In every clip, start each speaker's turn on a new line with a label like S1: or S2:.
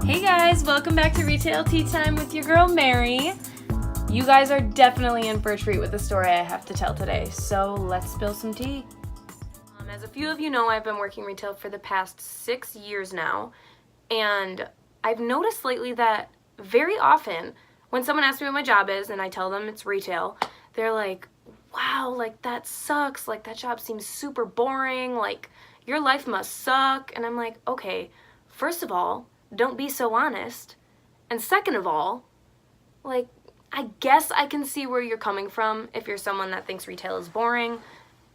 S1: Hey guys, welcome back to Retail Tea Time with your girl Mary. You guys are definitely in for a treat with the story I have to tell today, so let's spill some tea. As a few of you know, I've been working retail for the past 6 years now, and I've noticed lately that very often when someone asks me what my job is and I tell them it's retail, they're like, wow, like that sucks, like that job seems super boring, like your life must suck. And I'm like, okay, first of all, don't be so honest. And second of all, like, I guess I can see where you're coming from if you're someone that thinks retail is boring.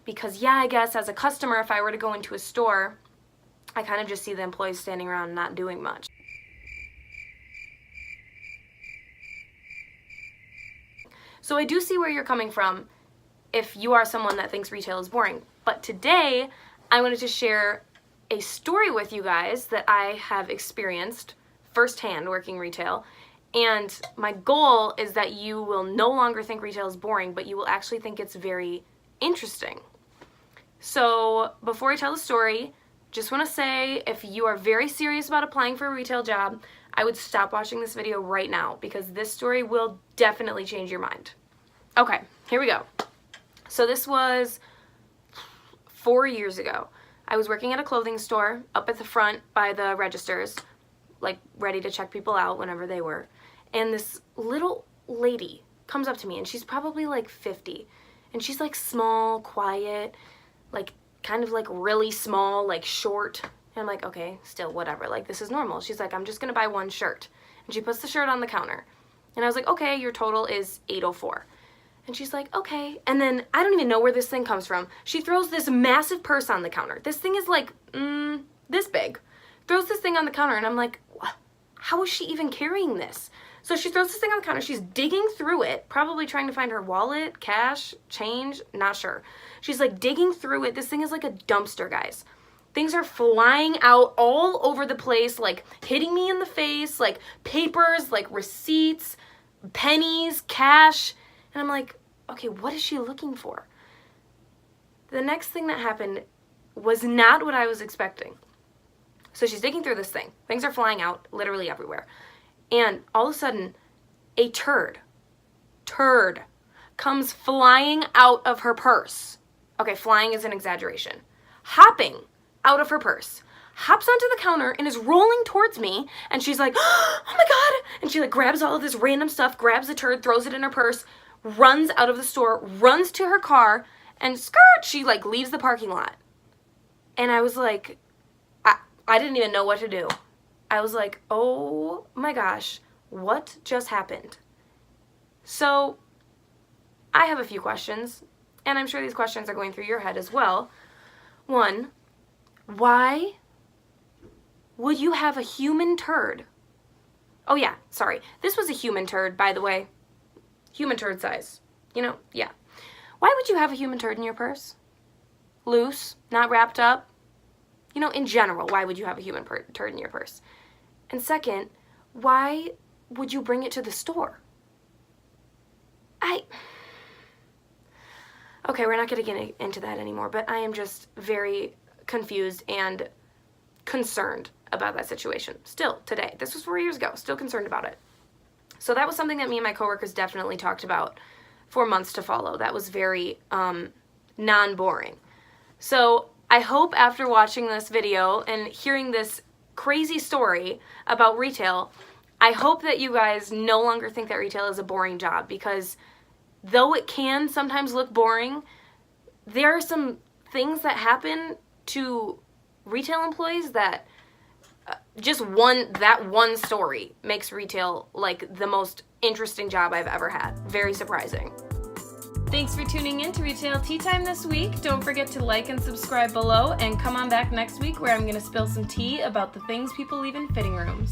S1: Because yeah, I guess as a customer, if I were to go into a store, I kind of just see the employees standing around not doing much. So I do see where you're coming from if you are someone that thinks retail is boring. But today, I wanted to share a story with you guys that I have experienced firsthand working retail. And my goal is that you will no longer think retail is boring, but you will actually think it's very interesting. So before I tell the story, just want to say if you are very serious about applying for a retail job, I would stop watching this video right now because this story will definitely change your mind. Okay, here we go. So this was 4 years ago. I was working at a clothing store up at the front by the registers, like ready to check people out whenever they were. And this little lady comes up to me and she's probably like 50. And she's like small, quiet, like kind of like really small, like short. And I'm like, okay, still whatever, like this is normal. She's like, I'm just gonna buy one shirt. And she puts the shirt on the counter. And I was like, okay, your total is $804. And she's like, okay. And then I don't even know where this thing comes from. She throws this massive purse on the counter. This thing is like this big. Throws this thing on the counter and I'm like, how is she even carrying this? So she throws this thing on the counter. She's digging through it, probably trying to find her wallet, cash, change, not sure. She's like digging through it. This thing is like a dumpster, guys. Things are flying out all over the place, like hitting me in the face, like papers, like receipts, pennies, cash. And I'm like, okay, what is she looking for? The next thing that happened was not what I was expecting. So she's digging through this thing. Things are flying out literally everywhere. And all of a sudden, a turd comes flying out of her purse. Okay, flying is an exaggeration. Hopping out of her purse. Hops onto the counter and is rolling towards me. And she's like, oh my God. And she like grabs all of this random stuff, grabs the turd, throws it in her purse, runs out of the store, runs to her car, and skirt, she like leaves the parking lot. And I was like, I didn't even know what to do. I was like, oh my gosh, what just happened? So I have a few questions, and I'm sure these questions are going through your head as well. One, why would you have a human turd? Oh yeah, sorry. This was a human turd, by the way. Human turd size. You know, yeah. Why would you have a human turd in your purse? Loose, not wrapped up. You know, in general, why would you have a human turd in your purse? And second, why would you bring it to the store? Okay, we're not going to get into that anymore, but I am just very confused and concerned about that situation. Still, today. This was 4 years ago. Still concerned about it. So that was something that me and my coworkers definitely talked about for months to follow. That was very non-boring. So I hope after watching this video and hearing this crazy story about retail, I hope that you guys no longer think that retail is a boring job, because though it can sometimes look boring, there are some things that happen to retail employees that that one story makes retail like the most interesting job I've ever had. Very surprising. Thanks for tuning in to Retail Tea Time this week. Don't forget to like and subscribe below, and come on back next week where I'm going to spill some tea about the things people leave in fitting rooms.